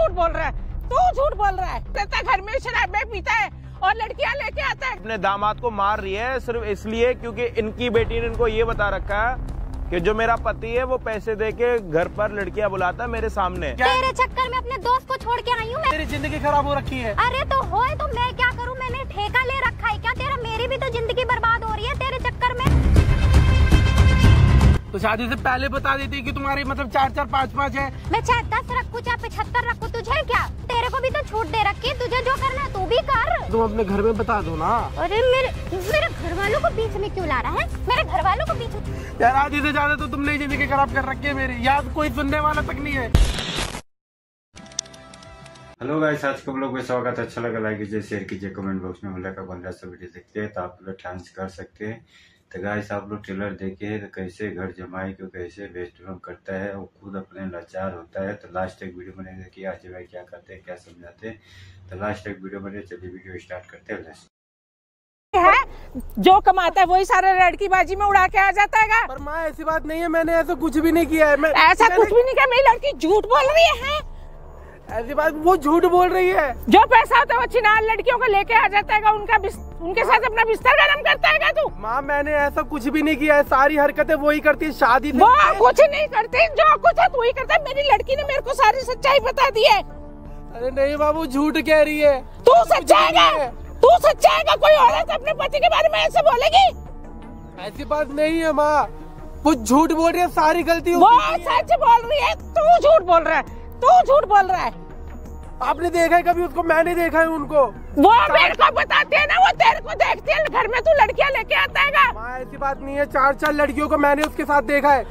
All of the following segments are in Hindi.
झूठ बोल रहा है, तू झूठ बोल रहा है। रहता घर में शराबें पीता है और लड़कियां लेके आता है। अपने दामाद को मार रही है सिर्फ इसलिए क्योंकि इनकी बेटी ने इनको ये बता रखा है कि जो मेरा पति है वो पैसे देके घर पर लड़कियां बुलाता है मेरे सामने। तेरे चक्कर में अपने दोस्त को छोड़ के आई हूँ मैं। तेरी जिंदगी खराब हो रखी है। अरे तो होए तो मैं क्या करूँ, मैंने ठेका ले रखा है क्या तेरा? मेरी भी तो जिंदगी बर्बाद हो रही है तेरे चक्कर में। तो शादी से पहले बता देती कि तुम्हारी मतलब 4-4 5-5 है। मैं चाहे 10 रखूँ चाहे 75 रखूँ, तुझे क्या? तेरे को भी तो छूट दे रखी है, तुझे जो करना है तू भी कर। तुम अपने घर में बता दो ना। अरे मेरे घर वालों को बीच में क्यों ला रहा है? मेरे घर वालों को बीच में। यार आधी से ज्यादा तो तुमने जिंदगी खराब कर रखी है मेरी, यार कोई सुनने वाला तक नहीं है। हेलो गाइस, आज के ब्लॉग में स्वागत है। अच्छा लगा लाइक कीजिए, शेयर कीजिए, कमेंट बॉक्स में बोला का 15 सब वीडियो देखते हैं तो आप लोग डांस कर सकते हैं। तो गाइस आप लोग ट्रेलर देखे तो कैसे घर जमाई को कैसे बेस्टरूम करता है, वो खुद अपने लाचार होता है। तो लास्ट एक वीडियो मैंने देखी आज भाई क्या करते हैं क्या समझाते हैं, तो लास्ट एक वीडियो मैंने चलिए वीडियो स्टार्ट करते हैं। है जो कमाता है वही सारे लड़की बाजी में उड़ा के आ जाता है। पर माँ ऐसी बात नहीं है, मैंने ऐसा कुछ भी नहीं किया है। ऐसा कुछ भी नहीं किया, मेरी लड़की झूठ बोल रही है। ऐसी बात, वो झूठ बोल रही है। जो पैसा होता है वो चिनार लड़कियों को लेके आ जाता है, उनके साथ अपना बिस्तर गरम करता है तू। माँ मैंने ऐसा कुछ भी नहीं किया है, सारी हरकतें वही करती है शादी से। वो कुछ नहीं करती, जो कुछ है तू ही करता है। मेरी लड़की ने मेरे को सारी सच्चाई बता दी है। अरे नहीं बाबू, झूठ कह रही है। तू सच्चाएगा, तू सच्चाएगा। कोई औरत अपने पति के बारे में ऐसे बोलेगी? ऐसी बात नहीं है माँ, वो झूठ बोल रही है, सारी गलती वो सच बोल रही है, तू झूठ बोल रहा है, तू झूठ बोल रहा है। आपने देखा है कभी उसको? मैंने देखा है उनको। वो मेरे को बताती है ना, वो तेरे को देखती है। घर में तू लड़कियां लेके आता है। माँ ऐसी बात नहीं है, 4 लड़कियों को मैंने उसके साथ देखा है।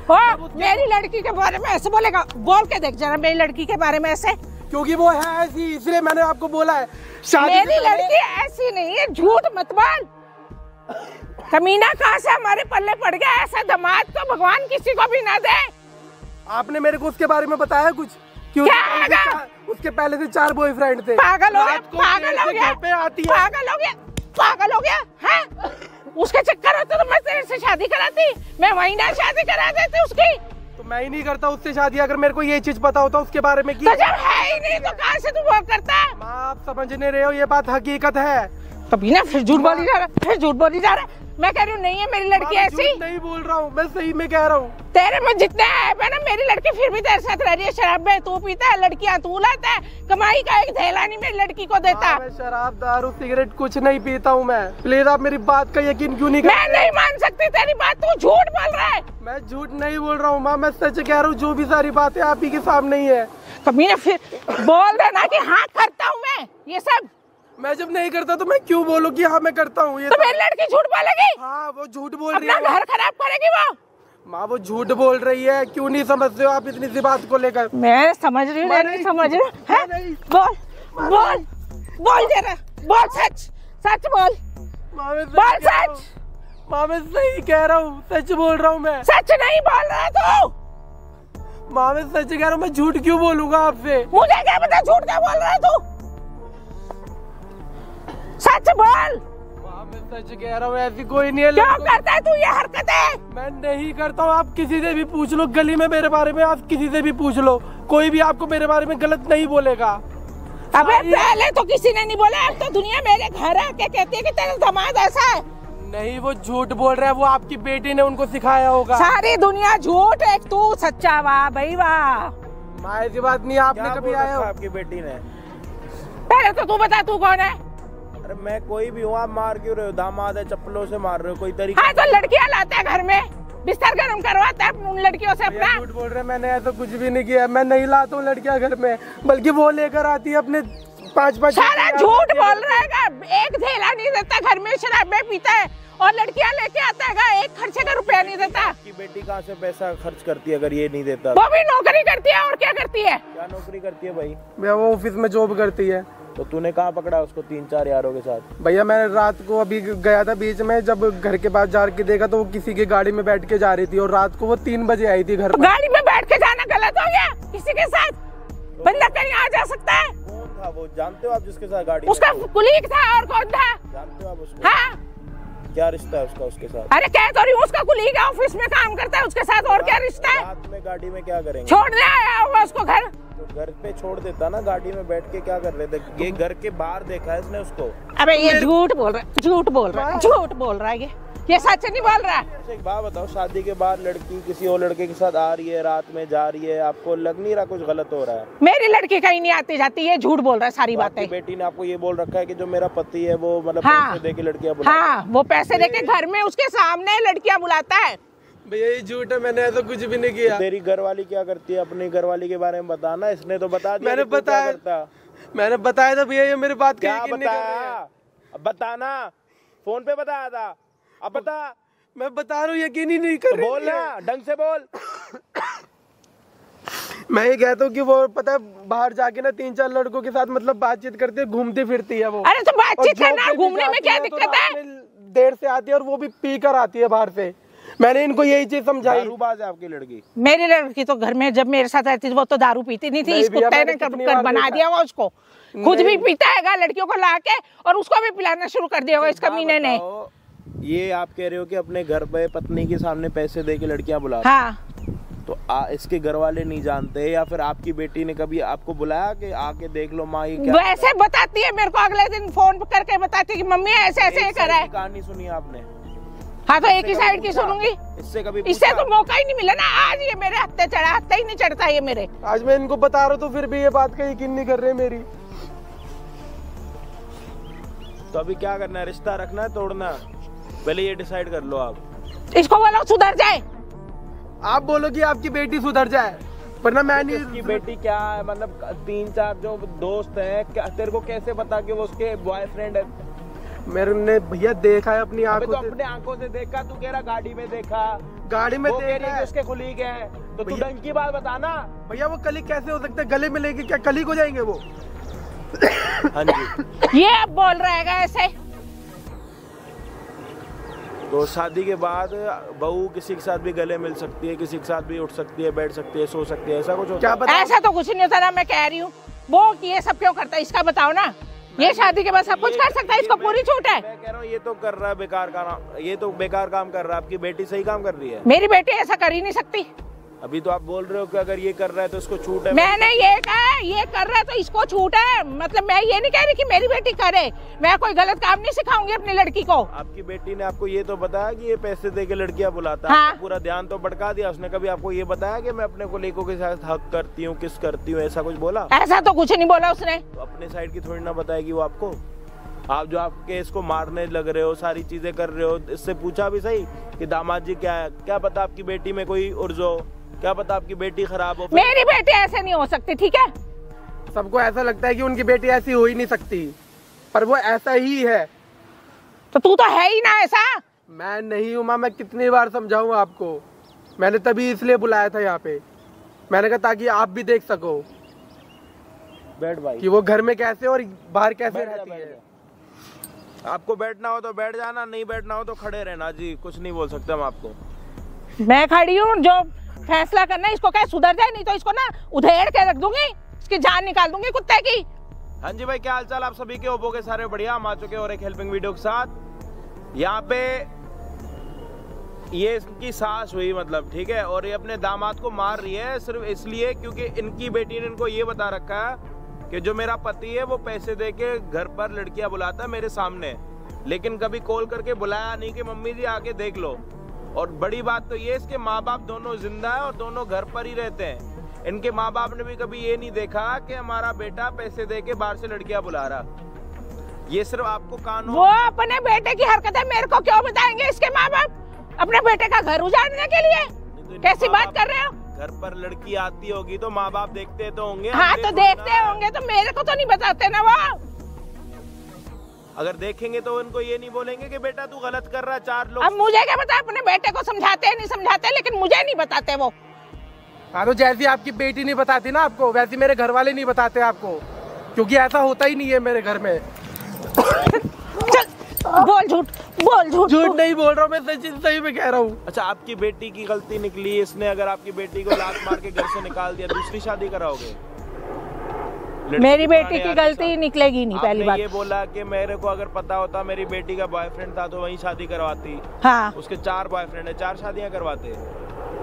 मेरी लड़की के बारे में ऐसे बोलेगा? बोल के देख जरा मेरी लड़की के बारे में ऐसे। क्योंकि वो है ऐसी, इसलिए मैंने आपको बोला है। मेरी लड़की ऐसी नहीं है, झूठ मत बोल। कमीना कहाँ से हमारे पल्ले पड़ गया? ऐसा दामाद तो भगवान किसी को भी ना दे। आपने मेरे को उसके बारे में बताया कुछ? उसके पहले से 4 बॉयफ्रेंड थे। पागल हो गया, पागल हो गया, पे आती है। पागल हो गया, पागल हो गया है। उसके चक्कर होते तो मैं तेरे से शादी कराती, मैं वहीं ना शादी करा देती उसकी। तो मैं ही नहीं करता उससे शादी, अगर मेरे को ये चीज पता होता उसके बारे में। तो जब है ही नहीं तो कहाँ से तू वो करता? माँ आप समझ नहीं रहे हो, ये बात हकीकत है। कभी ना फिर झूठ बोली जा रहा, फिर झूठ बोली जा रहा। मैं कह रही हूँ नहीं है मेरी लड़की ऐसी। नहीं बोल रहा हूँ, मैं सही में कह रहा हूँ। तेरे में जितने ऐप है ना, मेरी लड़की फिर भी तेरे साथ रह रही है। शराब में तू पीता है, लड़कियाँ तू लाता है, कमाई का एक थैला नहीं मेरी लड़की को देता। मैं शराब दारू सिगरेट कुछ नहीं पीता हूँ मैं। प्लीज आप मेरी बात का यकीन क्यों नहीं करते? मैं नहीं मान सकती तेरी बात, तू झूठ बोल रहा है। मैं झूठ नहीं बोल रहा हूँ माँ, मैं सच कह रहा हूँ। जो भी सारी बातें आप ही के सामने ही है। कभी ना फिर बोल देना कि हाँ करता हूँ मैं ये सब। मैं जब नहीं करता तो मैं क्यों बोलूं कि हाँ मैं करता हूँ ये? तो मेरी लड़की झूठ बोलेगी? हाँ वो झूठ बोल रही है। अपना घर खराब करेगी वो। माँ वो झूठ बोल रही है, क्यों नहीं समझते हो आप इतनी सी बात को लेकर? मैं समझ रही हूँ, नहीं समझ रही हूँ। बोल बोल बोल जरा, बोल सच, सच बोल, बोल सच। माँ मैं सही कह रहा हूँ, सच बोल रहा हूँ मैं। सच नहीं बोल रहा तू? माँ मैं सच कह रहा हूँ, मैं झूठ क्यों बोलूंगा आपसे? मुझे क्या पता झूठ क्या बोल रहा है तू? सच बोल। मैं सच कह रहा हूँ, ऐसी कोई नहीं है। क्यों करता है तू ये हरकतें? मैं नहीं करता हूँ, आप किसी से भी पूछ लो, गली में मेरे बारे में आप किसी से भी पूछ लो, कोई भी आपको मेरे बारे में गलत नहीं बोलेगा। अबे पहले तो किसी ने नहीं बोला, अब तो दुनिया मेरे घर आके कहती है कि तेरा दामाद ऐसा है। नहीं वो झूठ बोल रहा है, वो आपकी बेटी ने उनको सिखाया होगा। सारी दुनिया झूठ है, तू सच्चा। वाह भाई वाह। माँ ऐसी बात नहीं, आपने कभी आया हो? आपकी बेटी ने? पहले तो तू बता तू कौन है? अरे मैं कोई भी हूँ, आप मार क्यों रहे हो? दामाद है, चप्पलों से मार रहे हो, कोई तरीका? हाँ तो लड़कियाँ लाता है घर में, बिस्तर गरम करवाता है उन लड़कियों से अपना। झूठ बोल रहे हैं, मैंने ऐसा कुछ भी नहीं किया। मैं नहीं लाता हूँ लड़कियाँ घर में, बल्कि वो लेकर आती है अपने 5-5। सारा झूठ बोल रहा है। एक थैला नहीं देता, घर में शराबें पीता है और लड़कियाँ लेके आता है। एक खर्चे का रुपया नहीं देता। आपकी बेटी कहाँ से पैसा खर्च करती है अगर ये नहीं देता? वो भी नौकरी करती है, और क्या करती है? क्या नौकरी करती है भाई? भैया वो ऑफिस में जॉब करती है। तो तूने कहाँ पकड़ा उसको 3-4 यारों के साथ? भैया मैंने रात को अभी गया था बीच में, जब घर के पास जा के देखा तो वो किसी की गाड़ी में बैठ के जा रही थी, और रात को वो 3 बजे आई थी घर पर। गाड़ी में बैठ के जाना गलत हो गया? किसी के साथ बंदा कहीं आ जा सकता है। कौन था वो, जानते हो आप जिसके साथ गाड़ी? उसका कुलीग था। और कौन था? जानते हो आप उसको? हाँ। क्या रिश्ता है उसका उसके साथ? अरे कह तो रही हूँ, उसका कुलीग है, ऑफिस में काम करता है, उसके साथ और क्या रिश्ता है? रात में गाड़ी में क्या करेंगे? छोड़ने आया होगा उसको घर। तो घर पे छोड़ देता ना, गाड़ी में बैठ के क्या कर रहे थे? ये घर के बाहर देखा है इसने उसको। अबे ये झूठ बोल रहा है, झूठ बोल रहा है, झूठ बोल रहा है, ये सच नहीं बोल रहा। अच्छा एक बात बताओ, शादी के बाद लड़की किसी और लड़के के साथ आ रही है, रात में जा रही है, आपको लग नहीं रहा कुछ गलत हो रहा है? मेरी लड़की कहीं नहीं आती जाती, ये झूठ बोल रहा है सारी बातें। आपकी बेटी ने आपको ये बोल रखा है कि जो मेरा पति है वो मतलब हाँ, पैसे दे के लड़कियां बुलाता है? हाँ, वो पैसे दे के घर में उसके सामने लड़कियां बुलाता है। भैया ये झूठ है, मैंने ऐसा कुछ भी नहीं किया। तेरी घरवाली क्या करती है? अपनी घरवाली के बारे में बताना, इसने तो बता दिया। मैंने बताया था भैया, ये मेरी बात क्या बताया? अब बताना, फोन पे बताया था, अब बता। मैं बता रहा हूँ, यकीन ही नहीं कर रही। बोल ना, ढंग से बोल। मैं ये कहता हूँ कि वो पता है बाहर जाके ना 3-4 लड़कों के साथ मतलब बातचीत करती है, घूमती फिरती है वो। अरे तो बातचीत करना, घूमने में क्या दिक्कत है? देर से आती है और वो भी पी कर आती है बाहर से। मैंने इनको यही चीज समझाई। दारूबाज है आपकी लड़की? मेरी लड़की तो घर में जब मेरे साथ रहती थी वो तो दारू पीती नहीं थी, इस कुत्ते ने कर बना दिया होगा उसको। खुद भी पीता है लड़कियों को ला के और उसको भी पिलाना शुरू कर दिया होगा इस कमीने ने। ये आप कह रहे हो कि अपने घर पे पत्नी के सामने पैसे दे के लड़कियां बुला, हाँ। तो इसके घर वाले नहीं जानते या फिर आपकी बेटी ने कभी आपको बुलाया कि आके देख लो माँ ये क्या? वैसे बताती है मेरे को, अगले दिन फोन करके बताती है कि मम्मी ऐसे ऐसे करा है। कहानी सुनी आपने? हाँ तो एक ही साइड की सुनूंगी। इससे तो मौका ही नहीं मिला ना। आज ये मेरे हत्थे चढ़ा, हत्थे ही नहीं चढ़ता ये मेरे। आज मैं इनको बता रहा हूँ तो फिर भी ये बात का यकीन नहीं कर रहे मेरी। तो अभी क्या करना है? रिश्ता रखना है तोड़ना? पहले ये डिसाइड कर लो आप। इसको बोलो सुधर जाए। आप बोलो कि आपकी बेटी सुधर जाए, वरना मैं नहीं। इसकी बेटी क्या है? मतलब 3-4 जो दोस्त हैं, क्या तेरे को कैसे पता कि वो उसके बॉयफ्रेंड है? मैंने भैया देखा है अपनी आंखों तो से। अपने आंखों से देखा? तू कह रहा गाड़ी में देखा, गाड़ी में देखा है उसके कुलीग हैं, तो तू ढंग की बात बताना। भैया वो कलीग कैसे हो सकते हैं? गले में लेके क्या कलीग हो जाएंगे वो? हाँ जी। ये अब बोल रहेगा ऐसे। तो शादी के बाद बहू किसी के साथ भी गले मिल सकती है, किसी के साथ भी उठ सकती है, बैठ सकती है, सो सकती है, ऐसा कुछ होता है? ऐसा तो कुछ नहीं होता ना, मैं कह रही हूँ। वो ये सब क्यों करता है इसका बताओ ना। ये शादी के बाद सब कुछ कर सकता है, इसको पूरी छूट है। मैं कह रहा हूँ ये तो कर रहा है बेकार काम, ये तो बेकार काम कर रहा है। आपकी बेटी सही काम कर रही है? मेरी बेटी ऐसा कर ही नहीं सकती। अभी तो आप बोल रहे हो कि अगर ये कर रहा है तो इसको छूट है। मैंने ये कहा ये कर रहा है तो इसको छूट है, मतलब मैं ये नहीं कह रही कि मेरी बेटी करे। मैं कोई गलत काम नहीं सिखाऊंगी अपनी लड़की को। आपकी बेटी ने आपको ये तो बताया कि ये पैसे दे के लड़कियां बुलाता है? हाँ। पूरा ध्यान तो भटका दिया उसने। कभी आपको ये बताया कि मैं अपने कोलीगों के साथ हक करती हूँ, किस करती हूँ, ऐसा कुछ बोला? ऐसा तो कुछ नहीं बोला उसने। तो अपने साइड की थोड़ी ना बताएगी वो आपको। आप जो आपके इसको मारने लग रहे हो, सारी चीजें कर रहे हो, इससे पूछा भी सही कि दामाद जी क्या है? क्या पता आपकी बेटी में कोई उर्जो, क्या पता आपकी बेटी खराब हो। मेरी बेटी ऐसे नहीं हो सकती, ठीक है? सबको ऐसा लगता है कि उनकी बेटी ऐसी हो ही नहीं सकती, पर वो ऐसा ही है। तो तू तो है ही ना ऐसा। मैं नहीं हूँ माँ, मैं कितनी बार समझाऊँ आपको। मैंने तभी इसलिए बुलाया था यहाँ पे। मैंने कहा ताकि आप भी देख सको बैठ भाई कि वो घर में कैसे और बाहर कैसे रहती है। आपको बैठना हो तो बैठ जाना, नहीं बैठना हो तो खड़े रहना जी। कुछ नहीं बोल सकते हम आपको। मैं खड़ी हूँ, जो फैसला करना है इसको क्या सुधर जाए, नहीं तो इसको ना उधेड़ के रख दूंगी, इसकी जान निकाल दूंगी कुत्ते की। हाँ जी भाई, क्या हालचाल आप सभी के? ओप्पो के सारे बढ़िया, हम आ चुके और एक हेल्पिंग वीडियो के साथ। यहाँ पे ये इसकी सास हुई मतलब, ठीक है, और ये अपने दामाद को मार रही है सिर्फ इसलिए क्योंकि इनकी बेटी ने इनको ये बता रखा है कि जो मेरा पति है वो पैसे दे के घर पर लड़कियां बुलाता है मेरे सामने, लेकिन कभी कॉल करके बुलाया नहीं कि मम्मी जी आके देख लो। और बड़ी बात तो ये इसके माँ बाप दोनों जिंदा है और दोनों घर पर ही रहते हैं। इनके माँ बाप ने भी कभी ये नहीं देखा कि हमारा बेटा पैसे दे के बाहर से लड़कियां बुला रहा। ये सिर्फ आपको कानून, वो अपने बेटे की हरकतें मेरे को क्यों बताएंगे इसके माँ बाप? अपने बेटे का घर उजाड़ने के लिए? कैसी बात कर रहे हो? घर पर लड़की आती होगी तो माँ बाप देखते तो होंगे। हाँ तो देखते होंगे, तो मेरे को तो नहीं बताते ना वो। अगर देखेंगे तो उनको ये नहीं बोलेंगे कि बेटा तू गलत कर रहा है। 4 लोग, अब मुझे क्या पता अपने बेटे को समझाते हैं नहीं समझाते, लेकिन मुझे नहीं बताते वो। हाँ तो जैसी आपकी बेटी नहीं बताती ना आपको, वैसे मेरे घर वाले नहीं बताते आपको, क्योंकि ऐसा होता ही नहीं है मेरे घर में। बोल झूठ, बोल झूठ। झूठ नहीं बोल रहा हूँ, मैं सही में कह रहा हूँ। अच्छा, आपकी बेटी की गलती निकली इसने, अगर आपकी बेटी को लात मार के घर से निकाल दिया, दूसरी शादी कराओगे? मेरी बेटी की गलती निकलेगी नहीं। पहली बात ये बोला कि मेरे को अगर पता होता मेरी बेटी का बॉयफ्रेंड था तो वहीं शादी करवाती। हाँ। उसके 4 बॉयफ्रेंड है, 4 शादियां करवाते।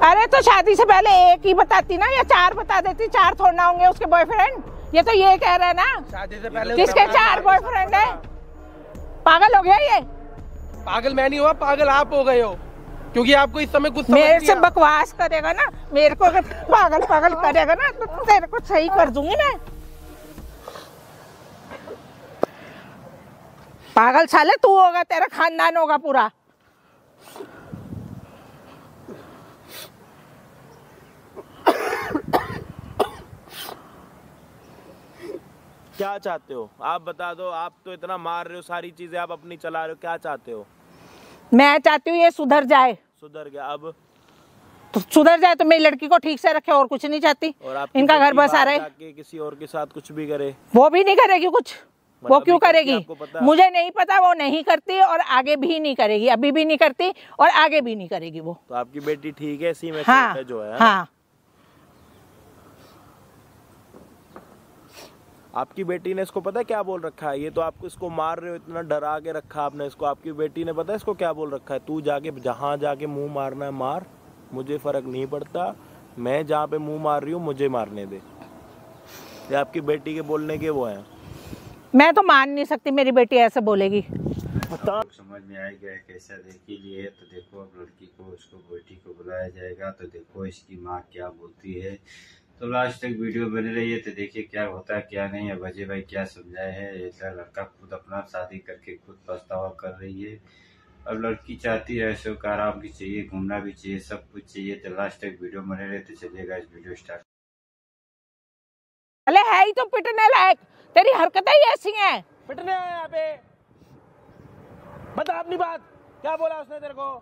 अरे तो शादी से पहले एक ही बताती ना, या 4 बता देती। 4 थोड़ा ना होंगे उसके बॉयफ्रेंड। ये तो ये कह रहा है ना शादी से पहले किसके 4 बॉयफ्रेंड है। पागल हो गया ये। पागल मैं नहीं हुआ, पागल आप हो गए हो, क्योंकि आपको इस समय कुछ मेरे से बकवास करेगा ना, मेरे को अगर पागल पागल करेगा ना तो तेरे को सही कर दूंगी मैं। पागल साले तू होगा, तेरा खानदान होगा पूरा। क्या चाहते हो आप बता दो। आप तो इतना मार रहे हो, सारी चीजें आप अपनी चला रहे हो, क्या चाहते हो? मैं चाहती हूँ ये सुधर जाए। सुधर गया अब तो सुधर जाए तो मेरी लड़की को ठीक से रखे, और कुछ नहीं चाहती। और आप इनका घर बस आ रहा है, किसी और के साथ कुछ भी करे वो भी नहीं करेगी कुछ। वो क्यों करेगी? आपको पता? मुझे नहीं पता, वो नहीं करती और आगे भी नहीं करेगी। अभी भी नहीं करती और आगे भी नहीं करेगी वो। तो आपकी बेटी ठीक है इसी में? हाँ, जो है हाँ। आपकी बेटी ने इसको पता है क्या बोल रखा है? ये तो आपको इसको मार रहे हो, इतना डरा के रखा आपने इसको। आपकी बेटी ने पता है इसको क्या बोल रखा है? तू जाके जहाँ जाके मुंह मारना है मार, मुझे फर्क नहीं पड़ता, मैं जहाँ पे मुंह मार रही हूँ मुझे मारने दे। ये आपकी बेटी के बोलने के वो हैं। मैं तो मान नहीं सकती मेरी बेटी ऐसे बोलेगी। समझ में आएगा कैसा देखी लिए। तो देखो अब लड़की को, उसको बेटी को बुलाया जाएगा, तो देखो इसकी माँ क्या बोलती है। तो लास्ट तक वीडियो बने रही है, तो देखिए क्या होता है क्या नहीं है। अजय भाई क्या समझाए है। ऐसा लड़का खुद अपना शादी करके खुद पछतावा कर रही है। अब लड़की चाहती है ऐसे का आराम भी चाहिए, घूमना भी चाहिए, सब कुछ चाहिए। तो लास्ट तक वीडियो बने रहे, तो चलिएगा इस वीडियो स्टार्ट। अरे है ही तो पिटने लायक, तेरी हरकतें ही ऐसी हैं। पिटने आया यहाँ पे? बता अपनी बात, क्या बोला उसने तेरे को?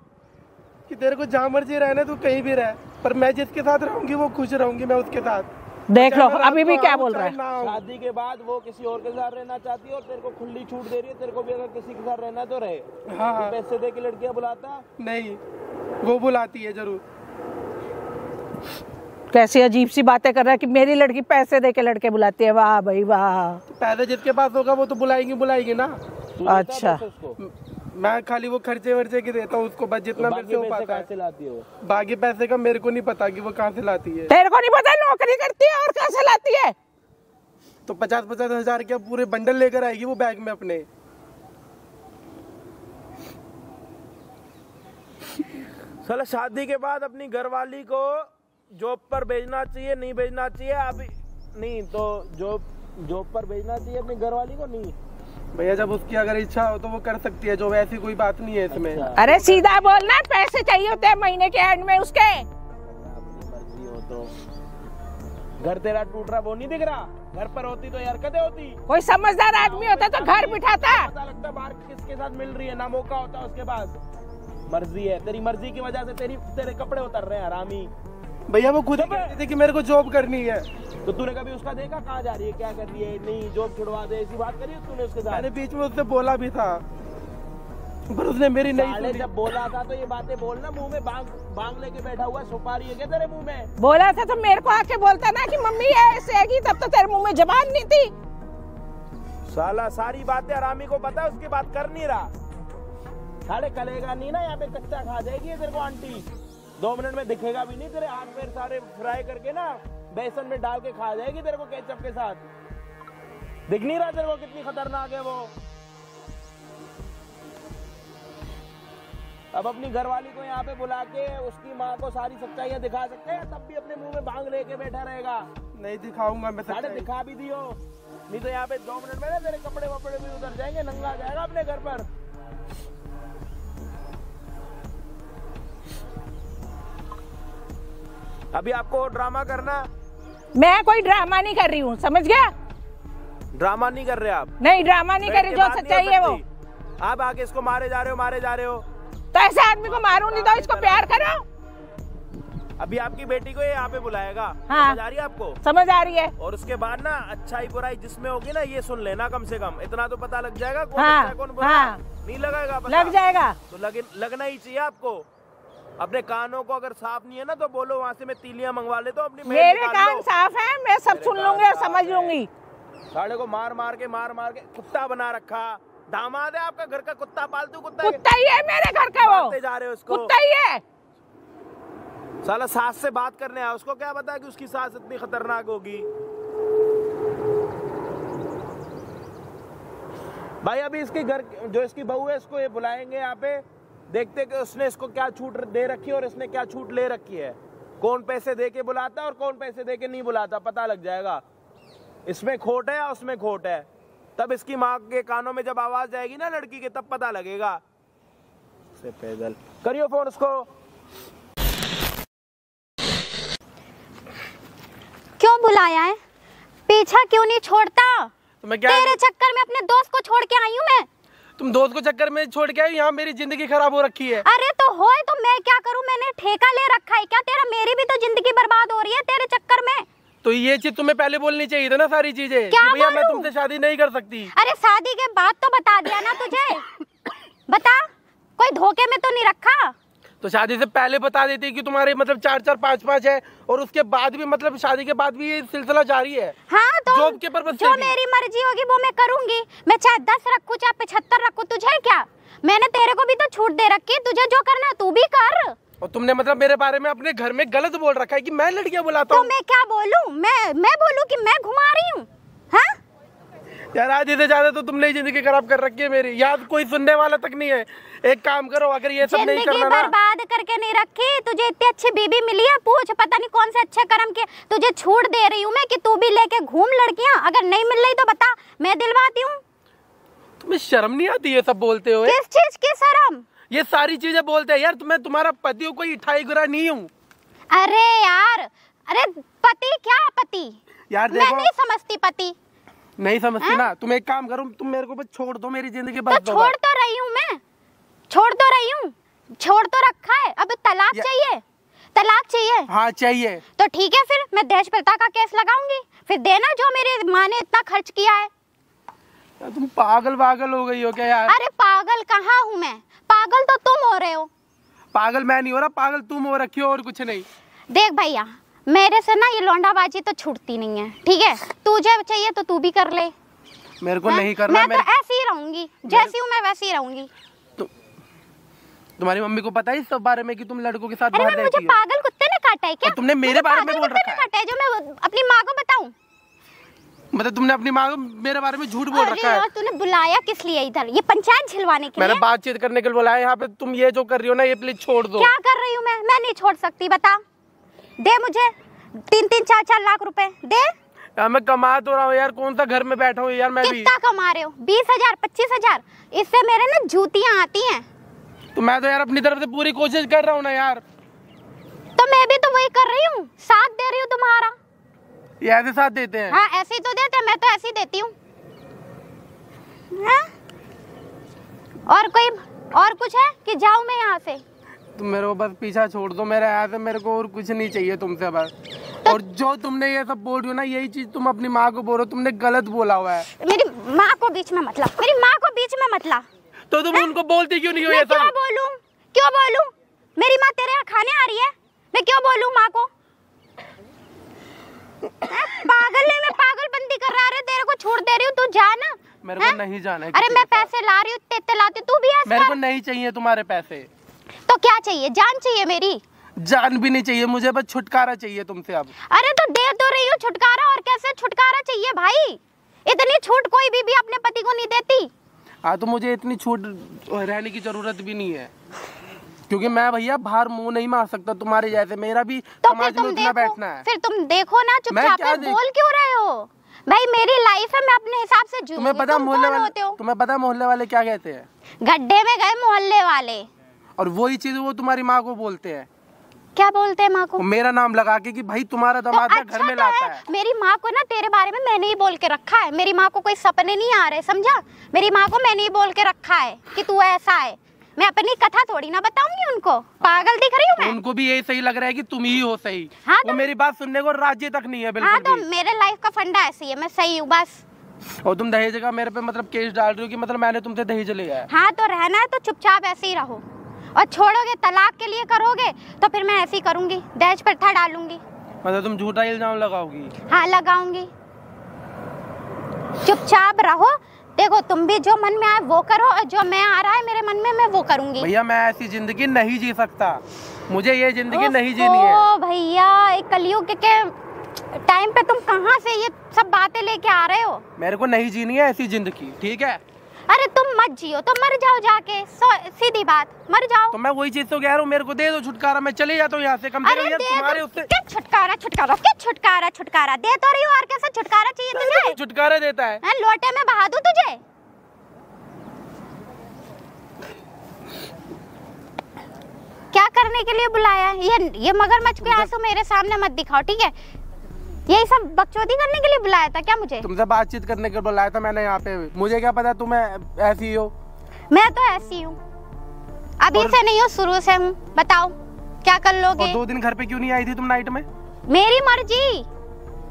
कि तेरे को जहाँ मर्जी रहना तू कहीं भी रह, पर मैं जिसके साथ रहूंगी वो खुश रहूंगी, मैं उसके साथ। देख लो अभी भी क्या बोल रहा है। शादी के बाद वो किसी और के साथ रहना चाहती है और तेरे को खुली छूट दे रही है। तेरे को भी अगर किसी के साथ रहना तो रहे। हाँ, पैसे दे के लड़कियां बुलाता नहीं, वो बुलाती है जरूर। कैसी अजीब सी बातें कर रहा है कि मेरी लड़की पैसे दे के लड़के बुलाती है। वाह भाई वाह। पैसे जिसके पास होगा वो तो बुलाएगी ना। अच्छा, मैं खाली वो खर्चे वर्चे की देता हूँ उसको, बस जितना मेरे से हो पाता है। लाती हो बाकी पैसे का मेरे को नहीं पता कि वो कहाँ से लाती है। तेरे को नहीं पता नौकरी करती है और कहाँ से लाती है? तो 50-50 हजार के पूरे बंडल लेकर आएगी वो बैग में अपने। साला शादी के बाद अपनी घरवाली को जॉब पर भेजना चाहिए, नहीं भेजना चाहिए अभी नहीं तो जॉब पर भेजना चाहिए अपनी घरवाली को? नहीं भैया, जब उसकी अगर इच्छा हो तो वो कर सकती है जॉब, ऐसी कोई बात नहीं है इसमें। अच्छा। अरे सीधा बोलना, पैसे चाहिए होते हैं महीने के एंड में उसके। अपनी मर्जी हो तो। घर तेरा टूट रहा वो नहीं दिख रहा? घर पर होती तो हरकतें होती। कोई समझदार आदमी होता तो घर बिठाता। पता लगता बाहर किसके साथ मिल रही है, ना मौका होता उसके पास। मर्जी है, तेरी मर्जी की वजह से तेरे कपड़े उतर रहे हैं हरामी। भैया वो खुद कहती थी कि मेरे को जॉब करनी है। तो तूने कभी उसका देखा कहाँ जा रही है, क्या कर रही है? नहीं जॉब छुड़वा दे, ऐसी बात करी तूने उसके साथ? मैंने बीच में उससे बोला भी था पर उसने मेरी नहीं सुनी। जब बोला था तो ये बातें बोलना, मुंह में बांग लेके बैठा हुआ सुपारी है क्या तेरे मुंह में? बोला था तो मेरे को आके बोलता ना कि मम्मी ऐसे है, तब तो तेरे मुंह में जबान नहीं थी। साला सारी बातें हरामी को पता है, उसकी बात कर नहीं रहा। साले कलेगा नहीं ना, यहाँ पे कच्चा खा जाएगी तेरे को आंटी। 2 मिनट में दिखेगा भी नहीं, तेरे हाथ पैर सारे फ्राई करके ना बेसन में डाल के खा जाएगी तेरे को केचप के साथ। दिख नहीं रहा तेरे को कितनी खतरनाक है वो? अब अपनी घरवाली को यहाँ पे बुला के उसकी माँ को सारी सच्चाइयाँ दिखा सकते हैं, तब भी अपने मुंह में बांग लेके बैठा रहेगा। नहीं दिखाऊंगा मैं, साढ़े दिखा भी दियो, नहीं तो यहाँ पे 2 मिनट में ना तेरे कपड़े वपड़े भी उतर जाएंगे, नंगा जाएगा अपने घर पर। अभी आपको ड्रामा करना? मैं कोई ड्रामा नहीं कर रही हूँ, समझ गया? ड्रामा नहीं कर रहे आप? नहीं ड्रामा नहीं कर रही, जो सच्चाई है वो। आप आगे इसको मारे जा रहे हो। तो ऐसे आदमी को मारूं नहीं तो इसको प्यार करो। अभी आपकी बेटी को ये यहाँ पे बुलाएगा। हाँ। समझ आ रही है आपको? समझ आ रही है। और उसके बाद ना अच्छाई बुराई जिसमें होगी ना ये सुन लेना, कम से कम इतना तो पता लग जाएगा कौन हाँ, अच्छा है कौन बुरा। हाँ, नहीं लगाएगा पता? लग जाएगा। तो लगना ही चाहिए आपको। अपने कानों को अगर साफ नहीं है ना तो बोलो, वहाँ से मैं तीलियां मंगवा लेता हूँ अपनी। मेरे कान साफ है, मैं सब सुन लूंगी और समझ लूंगी। साले को मार मार के कुत्ता बना रखा। दामाद है आपका घर का कुत्ता, पालतू कुत्ता ही है मेरे घर का वो। जा रहे हो उसको? कुत्ता ही है। साला सास से बात करने आया, उसको क्या पता है कि उसकी सास इतनी खतरनाक होगी। भाई अभी इसके घर जो इसकी बहू है इसको ये बुलाएंगे यहाँ पे, देखते कि उसने इसको क्या छूट दे रखी है और इसने क्या छूट ले रखी है। कौन पैसे दे के बुलाता है और कौन पैसे दे के नहीं बुलाता, पता लग जाएगा। इसमें खोट है या उसमें खोट है, तब इसकी माँ के कानों में जब आवाज जाएगी ना लड़की के, तब पता लगेगा। से पैदल करियो फोन उसको। क्यों बुलाया है? पीछा क्यों नहीं छोड़ता? तो मैं क्या तेरे चक्कर में अपने दोस्त को छोड़ के आई हूँ मैं। तुम दोस्त को चक्कर में छोड़ के आई, यहाँ मेरी जिंदगी खराब हो रखी है। अरे तो होए तो मैं क्या करूँ? मैंने ठेका ले रखा है क्या तेरा? मेरी भी तो जिंदगी बर्बाद हो रही है तेरे चक्कर में। तो ये चीज तुम्हें पहले बोलनी चाहिए था ना, सारी चीजें। क्या भैया मैं बोलूं? तुमसे शादी नहीं कर सकती। अरे शादी के बाद तो बता दिया ना तुझे। बता, कोई धोखे में तो नहीं रखा? तो शादी से पहले बता देती कि तुम्हारे मतलब 4-4 5-5 है, और उसके बाद भी मतलब शादी के बाद भी ये सिलसिला जारी है। हाँ तो जॉब के पर्पस से जो भी। मेरी मर्जी होगी वो मैं करूंगी। मैं चाहे 10 रखूं चाहे 75 रखूं, तुझे क्या? मैंने तेरे को भी तो छूट दे रखी, तुझे जो करना है तू भी कर। और तुमने मतलब मेरे बारे में अपने घर में गलत बोल रखा है कि मैं लड़कियां बुलाता तो हूँ। मैं क्या बोलूं? मैं बोलूं कि मैं घुमा रही हूँ? हाँ यार आधे से ज्यादा तो तुमने ही जिंदगी खराब कर रखी है मेरी। याद कोई सुनने वाला तक नहीं है। एक काम करो, अगर ये सब नहीं जिंदगी करना ना, बर्बाद करके नहीं रखी। तुझे इतनी अच्छी बीबी मिली है, पूछ पता नहीं कौन से अच्छे कर्म के। तुझे छूट दे रही हूँ मैं कि तू भी लेके घूम लड़कियां। अगर नहीं मिल रही तो बता, मैं दिलवाती हूँ। तुम्हें शर्म नहीं आती ये सब बोलते हुए? किस चीज की शर्म? ये सारी चीजें बोलते हैं यार। तुम्हें तुम्हारा पति हो, कोई ठाई गुरा नहीं हूँ। अरे यार, अरे पति क्या पति? यार मैं देखो, नहीं समझती पति। नहीं समझती ना। तुम एक काम करो, तुम मेरे को बस छोड़ दो, मेरी जिंदगी तो बस दो। छोड़ तो रही हूँ मैं, छोड़ तो रही हूँ, छोड़ तो रखा है। अब तलाक चाहिए? तलाक चाहिए? हाँ चाहिए। तो ठीक है, फिर मैं दहेज प्रथा का केस लगाऊंगी। फिर देना जो मेरी माँ ने इतना खर्च किया है। तुम पागल हो गई हो क्या यार? अरे पागल कहाँ हूँ मैं? पागल तो तुम हो रहे हो। पागल मैं नहीं हो रहा, पागल तुम हो रखी हो और कुछ नहीं। देख भैया, मेरे से ना ये लौंडाबाजी तो छूटती नहीं है, ठीक है? तुझे चाहिए तो तू भी कर ले। मेरे को नहीं करना। मैं तो ऐसी ही रहूंगी, जैसी हूँ मैं वैसी ही रहूंगी। तुम्हारी मम्मी को पता है इस सब बारे में कि तुम लड़कों के साथ अरे बाहर मुझे रहती हो? पागल कुत्ते ने काटा है क्या? और तुमने मेरे बारे में बोल रखा है? काटा है जो मैं अपनी माँ को बताऊं? मतलब तुमने अपनी माँ को मेरे बारे में झूठ बोल अरे रखा है? यार, तूने बुलाया किस लिए इधर? ये पंचायत झिलवाने के मैंने लिए? बातचीत करने के लिए बुलाया यहाँ पे। तुम ये जो कर रही हो ना, ये प्लीज छोड़ दो। क्या कर रही हूँ मैं नहीं छोड़ सकती। बता, दे मुझे 3-3 4-4 लाख रुपए दे। यार मैं कमा तो रहा हूँ यार, कौन सा घर में बैठा हूँ यार मैं भी। कितना कमा रहे हो? 20,000 25,000? इससे मेरे ना जूतियाँ आती हैं। तो मैं तो यार अपनी तरफ से पूरी कोशिश कर रहा हूँ ना यार। तो मैं भी तो वही कर रही हूँ, साथ दे रही हूँ तुम्हारा। ये ऐसे साथ देते हैं? हाँ ऐसे ही तो देते हैं, मैं तो ऐसे ही देती हूँ। हाँ? और कुछ है कि जाऊँ मैं यहाँ से? तुम मेरे को बस पीछा छोड़ दो मेरे यहाँ से। मेरे को और कुछ नहीं चाहिए तुमसे बस। और जो तुमने ये सब बोल रही हो ना, यही चीज तुम अपनी माँ को बोल रहे हो। तुमने गलत बोला हुआ है। मेरी माँ को बीच में मत ला, मेरी माँ को बीच में मत ला। तो तुम उनको बोलती क्यों नहीं हो ये मैं सब? क्यों बोलूं? मेरी माँ तेरे यहाँ खाने आ रही है, मैं क्यों बोलूं माँ को? पागल है, मैं पागलबंदी कर रहा है। तेरे को छोड़ दे रही हूँ, तू जा ना। मेरे को नहीं जाना है। अरे मैं पैसे ला रही हूँ, तेते लाती, तू भी ऐसा। मेरे को नहीं चाहिए तुम्हारे पैसे। तो क्या चाहिए? जान चाहिए मेरी? जान भी नहीं चाहिए मुझे, बस छुटकारा चाहिए तुमसे अब। अरे तो दे तो रही हूँ छुटकारा, और कैसे छुटकारा चाहिए भाई? इतनी छूट कोई भी अपने पति को नहीं देती। हाँ तो मुझे इतनी छूट रहने की जरूरत भी नहीं है, क्योंकि मैं भैया बाहर मुंह नहीं मार सकता तुम्हारे जैसे। मेरा भी तो समाज में उतना बैठना है। फिर तुम देखो ना, चुपचाप बोल क्यों रहे हो? भाई मेरी लाइफ है, मैं अपने हिसाब से जीऊंगी। तुम्हें पता मोहल्ले वाले क्या कहते हैं? गड्ढे में गए मोहल्ले वाले। और वही चीज वो तुम्हारी माँ को बोलते हैं। क्या बोलते हैं माँ को? मेरा नाम लगा के कि भाई तुम्हारा दामाद तो घर में लाता है। मेरी माँ को ना तेरे बारे में मैंने ही बोल के रखा है। मेरी माँ को कोई सपने नहीं आ रहे, समझा? मेरी माँ को मैंने ही बोल के रखा है कि तू ऐसा है। मैं अपनी कथा थोड़ी ना बताऊंगी उनको। पागल दिख रही हूँ मैं? उनको भी यही सही लग रहा है कि तुम ही हो सही। हाँ वो मेरी बात सुनने को राजी तक नहीं है बिल्कुल। हाँ तो मेरे लाइफ का फंडा ऐसी है, मैं सही हूँ बस। और तुम दहेज का मेरे पे मतलब केस डाल रही हो कि मतलब मैंने तुमसे दहेज लिया है? हाँ तो रहना है तो चुपचाप ऐसे ही रहो, और छोड़ोगे तलाक के लिए करोगे तो फिर मैं ऐसे ही करूंगी, दहेज प्रथा डालूंगी। मतलब तुम झूठा इल्जाम लगाओगी? हाँ लगाऊंगी। चुपचाप रहो, देखो तुम भी जो मन में आए वो करो, और जो मैं आ रहा है मेरे मन में मैं वो करूंगी। भैया मैं ऐसी जिंदगी नहीं जी सकता, मुझे ये जिंदगी नहीं जीनी है। ओ भैया, एक कलयुग के टाइम पे तुम कहाँ से ये सब बातें लेके आ रहे हो? मेरे को नहीं जीनी है ऐसी जिंदगी, ठीक है? अरे तुम मत जियो तो मर जाओ जाके, सीधी बात, मर जाओ। तो मैं वही चीज तो कह रहा हूँ, मेरे को दे दो छुटकारा, मैं चले जाता हूँ यहाँ से। कम से कम यार तुम्हारे उससे क्या छुटकारा छुटकारा, क्या छुटकारा छुटकारा दे तो रही हो, और कैसा छुटकारा चाहिए तुझे? छुटकारा देता है, लोटे में बहा दूं तुझे? क्या करने के लिए बुलाया? ये मगरमच्छ के आंसू मेरे सामने मत दिखाओ, ठीक है? यही सब बकचोदी करने के लिए बुलाया था क्या मुझे? तुमसे बातचीत करने के लिए बुलाया था मैंने यहाँ पे। मुझे क्या पता तुम ऐसी हो। मैं तो ऐसी हूँ, अभी से नहीं हूँ, शुरू से हूँ। बताओ क्या कर लोगे? और 2 दिन घर पे क्यों नहीं आई थी तुम नाइट में? मेरी मर्जी।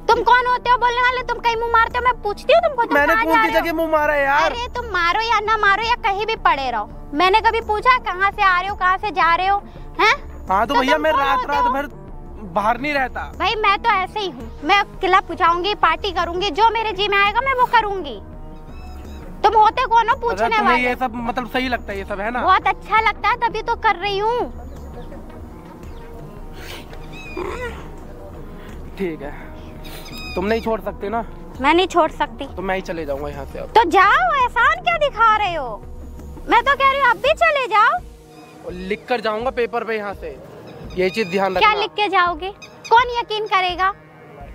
तुम कौन होते हो बोलने वाले? तुम कहीं मुंह मारते हो? मैं पूछती हूँ तुमको, तुम मैंने कहाँ कौन जा सी रहे हो? जगह मुंह मारा है यार? अरे तुम मारो या ना मारो या कहीं भी पड़े रहो, मैंने कभी पूछा कहाँ से आ रहे हो, कहाँ से जा रहे हो? हैं? हाँ तो भैया तुम मैं कौन रात होते रात हो? भर बाहर नहीं रहता। भाई मैं तो ऐसे ही हूँ, मैं क्लब बुझाऊंगी, पार्टी करूंगी, जो मेरे जी में आएगा मैं वो करूंगी। तुम होते कौन हो पूछने तुम्हें वाले? ये सब मतलब सही लगता है ये सब, है ना? बहुत अच्छा लगता है, तभी तो कर रही हूँ। ठीक है, तुम नहीं छोड़ सकते ना? मैं नहीं छोड़ सकती। तो मैं ही चले जाऊंगा यहाँ से अब। तो जाओ, एहसान क्या दिखा रहे हो? मैं तो कह रही हूँ अब भी चले जाओ। और लिख कर जाऊंगा पेपर पे यहाँ से, ये चीज ध्यान रखना। क्या लिख के जाओगे? कौन यकीन करेगा?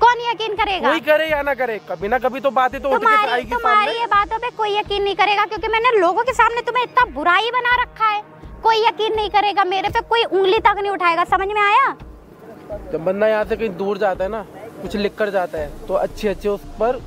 कौन यकीन करेगा? कोई करे या ना करे, कभी ना कभी तो बातें तो उठ के आएगी तुम्हारी सामने। ये बातों पे कोई यकीन नहीं करेगा, क्योंकि मैंने लोगों के सामने तुम्हें इतना बुराई बना रखा है। कोई यकीन नहीं करेगा मेरे पे, कोई उंगली तक नहीं उठाएगा। समझ में आया? जब बंदा यहाँ से कहीं दूर जाता है ना, कुछ लिख कर जाता है तो अच्छे अच्छे उस पर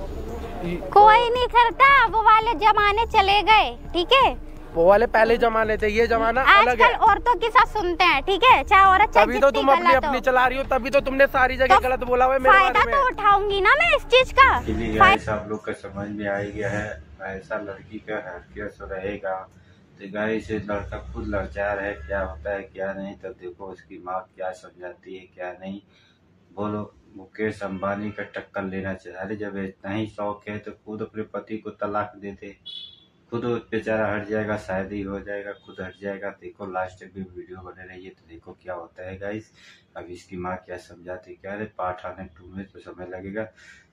कोई नहीं करता, वो वाले जमाने चले गए, ठीक है? वो वाले पहले जमाने थे, ये जमाना अलग है। आजकल औरतों की साथ सुनते हैं, ठीक है? चाहे औरत चाहे तभी तो तुम अपनी अपनी चला रही हो, तभी तो तुमने सारी जगह गलत बोला हुआ है मेरे बारे में। फायदा तो उठाऊंगी ना मैं इस चीज का। गाइस आप लोग का समझ में आ गया है, ऐसा लड़की का हरकत रहेगा तो गाइस लड़का खुद लाचार है, क्या होता है क्या नहीं। तब देखो उसकी माँ क्या समझाती है क्या नहीं। बोलो मुकेश अंबानी का टक्कर लेना चाहिए। अरे जब इतना ही शौक है तो खुद अपने पति को तलाक दे दे, खुद बेचारा हट जाएगा, शादी हो जाएगा, खुद हट जाएगा। देखो लास्ट तक भी वीडियो बने रही है तो देखो क्या होता है गाइस। अब इसकी माँ क्या समझाती क्या है, पार्ट आने 2 में तो समय लगेगा।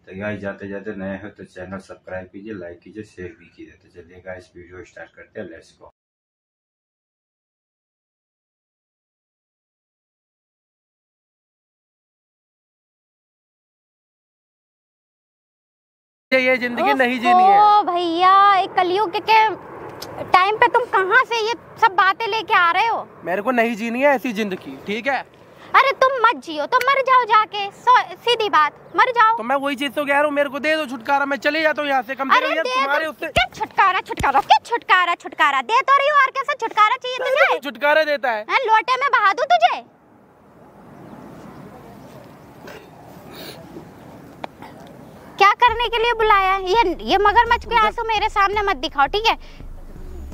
तो गाइस जाते जाते नए हो तो चैनल सब्सक्राइब कीजिए, लाइक कीजिए, शेयर भी कीजिए। तो चलिए गाइस वीडियो स्टार्ट करते हैं, लेट्स गो। ये जिंदगी नहीं जीनी है। ओ भैया, एक कलयुग के टाइम पे तुम कहाँ से ये सब बातें लेके आ रहे हो? मेरे को नहीं जीनी है ऐसी जिंदगी, ठीक है? अरे तुम मत जियो तो मर जाओ जाके, सीधी बात, मर जाओ। तो मैं वही चीज तो कह रहा हूँ, मेरे को दे दो छुटकारा, मैं चले जाता हूँ यहाँ से। कम से कम यार तुम्हारे उससे क्या छुटकारा छुटकारा, क्या छुटकारा छुटकारा दे तो रही हो, और कैसा छुटकारा चाहिए तुझे? छुटकारा देता है, लोटे में बहा दूं तुझे? क्या करने के लिए बुलाया? ये मगरमच्छ के आंसू मेरे सामने मत दिखाओ, ठीक है?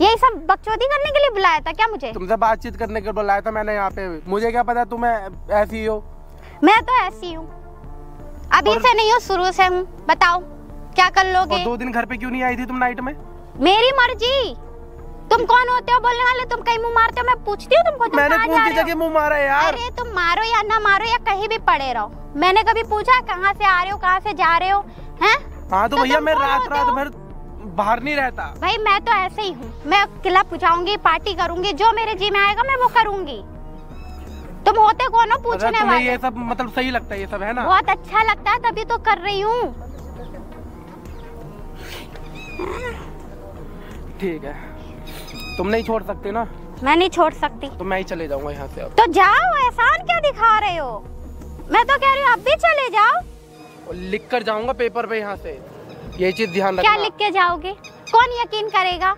यही सब बकचोदी करने के लिए बुलाया था क्या मुझे? तुमसे बातचीत करने के लिए बुलाया था मैंने यहाँ पे। मुझे क्या पता तुम ऐसी हो। मैं तो ऐसी हूँ, अभी से नहीं हूँ, शुरू से हूँ। बताओ क्या कर लोगे? और 2 दिन घर पे क्यों नहीं आई थी तुम नाइट में? मेरी मर्जी। तुम कौन होते हो बोलने वाले? तुम कहीं मुंह मारते हो? मैं पूछती हूँ तुमको, तुम मैंने कहाँ कौन जा सी रहे हो? जगह मुंह मारा है यार? अरे तुम मारो या ना मारो या कहीं भी पड़े रहो, मैंने कभी पूछा कहाँ से आ रहे हो, कहाँ से जा रहे हो? हैं? हाँ तो भैया तुम मैं कौन रात होते रात हो? भर बाहर नहीं रहता। भाई मैं तो ऐसे ही हूँ, मैं क्लब बुझाऊंगी, पार्टी करूंगी, जो मेरे जी में आएगा मैं वो करूंगी। तुम होते कौन हो पूछने तुम्हें वाले? ये सब मतलब सही लगता है ये सब, है ना? बहुत अच्छा लगता है, तभी तो कर रही हूँ। ठीक है, तुम नहीं छोड़ सकते ना? मैं नहीं छोड़ सकती। तो मैं ही चले जाऊंगा यहाँ से अब। तो जाओ, एहसान क्या दिखा रहे हो? मैं तो कह रही हूँ अब भी चले जाओ। और लिख कर जाऊंगा पेपर पे यहाँ से, ये चीज ध्यान रखना। क्या लिख के जाओगे? कौन यकीन करेगा?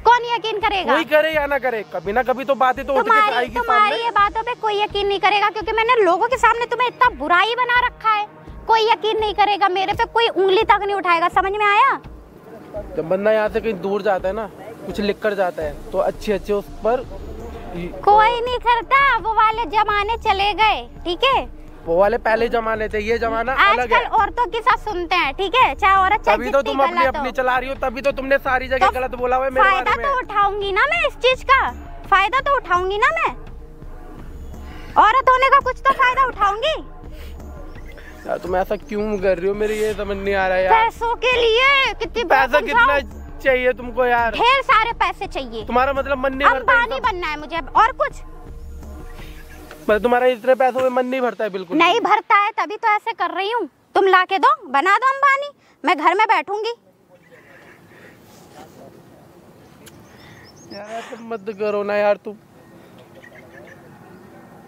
कौन यकीन करेगा? कोई करे या ना करे, कभी ना कभी तो बातें तो उठ के आएगी तुम्हारी सामने। ये बातों पे कोई यकीन नहीं करेगा, क्योंकि मैंने लोगों के सामने तुम्हें इतना बुराई बना रखा है। कोई यकीन नहीं करेगा मेरे पे, कोई उंगली तक नहीं उठाएगा। समझ में आया? जब बंदा यहाँ से कहीं दूर जाता है ना, कुछ लिख कर जाता है तो अच्छे अच्छे उस पर कोई नहीं करता, वो वाले जमाने चले गए, ठीक है? वो वाले पहले जमाने थे, ये जमाना अलग है। आजकल औरतों की सब सुनते हैं, ठीक है, चाहे औरत चाहे तभी तो तुम अपनी चला रही हो, तभी तो तुमने सारी जगह गलत बोला हुआ है मेरे बारे में। फायदा तो उठाऊंगी ना मैं इस चीज का, फायदा तो उठाऊंगी ना मैं, औरत होने का कुछ तो फायदा उठाऊंगी। यार तुम ऐसा क्यों कर रही हो, मेरे ये समझ नहीं आ रहा है यार। पैसों के लिए कितनी पैसा कितना चाहिए तुमको यार? ढेर सारे पैसे चाहिए। तुम्हारा मतलब मन नहीं भरता? अंबानी बनना है मुझे और कुछ? पर तुम्हारा इतने पैसों में मन नहीं भरता है? बिल्कुल नहीं भरता है, तभी तो ऐसे कर रही हूँ। तुम लाके दो, बना दो अंबानी, मैं घर में बैठूंगी। यार ऐसे मत करो ना यार तुम।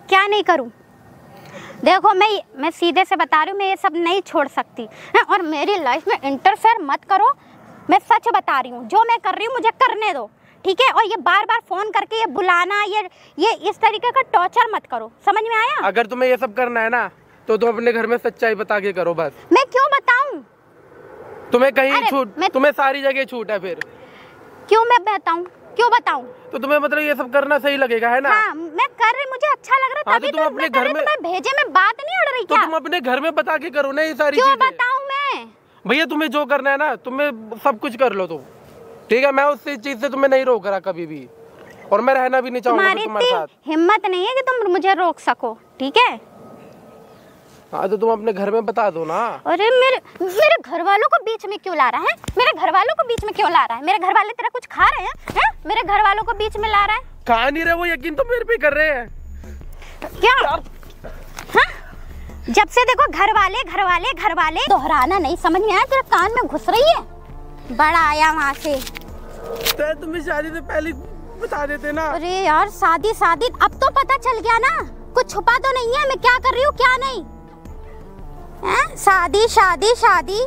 क्या नहीं करूं? देखो मैं सीधे से बता रही हूँ, मैं ये सब नहीं छोड़ सकती है, और मेरी लाइफ में इंटरफेयर मत करो। मैं सच बता रही हूँ, जो मैं कर रही हूँ मुझे करने दो, ठीक है? और ये बार बार फोन करके ये बुलाना, ये इस तरीके का टॉर्चर मत करो, समझ में आया? अगर तुम्हें ये सब करना है ना तो तुम अपने घर में सच्चाई बता के करो बस। मैं क्यों बताऊं? तुम्हें कहीं छूट, तुम्हें सारी जगह छूट है, फिर क्यों मैं बताऊं? क्यों बताऊं? तो तुम्हें मतलब ये सब करना सही लगेगा, है ना? हाँ, मैं कर रही, मुझे अच्छा लग रहा है, तभी तुम अपने घर में भेजे में बात नहीं उड़ रही तो क्या? तुम अपने घर में बता के करो ना ये सारी क्यों चीजें। बताऊं मैं? भैया तुम्हें जो करना है ना, तुम्हें सब कुछ कर लो तुम, ठीक है? मैं उस चीज से तुम्हें नहीं रोक रहा कभी भी, और मैं रहना भी नहीं चाहूंगा तुम्हारे साथ। हिम्मत नहीं है कि तुम मुझे रोक सको, ठीक है? हाँ तो तुम अपने घर में बता दो ना। अरे मेरे घर वालों को बीच में क्यों ला रहा है? मेरे घर वालों को बीच में क्यों ला रहा है? मेरे घर वाले तेरा कुछ खा रहे हैं? मेरे घर वालों को बीच में ला रहा है? खा नहीं रहे, वो यकीन तो मेरे पे कर रहे हैं। क्या? हाँ? जब से देखो घर वाले दोहराना नहीं समझ में आया? तेरे कान में घुस रही है? बड़ा आया वहाँ से। तो तुम्हें शादी से पहले बता देते ना। अरे यार शादी अब तो पता चल गया ना, कुछ छुपा तो नहीं है मैं क्या कर रही हूँ क्या नहीं है? शादी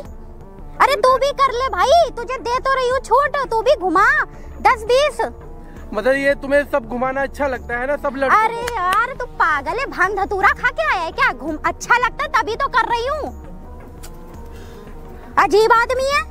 अरे तू भी कर ले भाई, तुझे दे तो रही हूँ छूट, तू भी घुमा 10-20। मतलब ये तुम्हें सब घुमाना अच्छा लगता है ना, सब लड़के? अरे यार तू पागल है, भांग धतूरा खा के आया है क्या? घूम अच्छा लगता है तभी तो कर रही हूँ, अजीब आदमी है।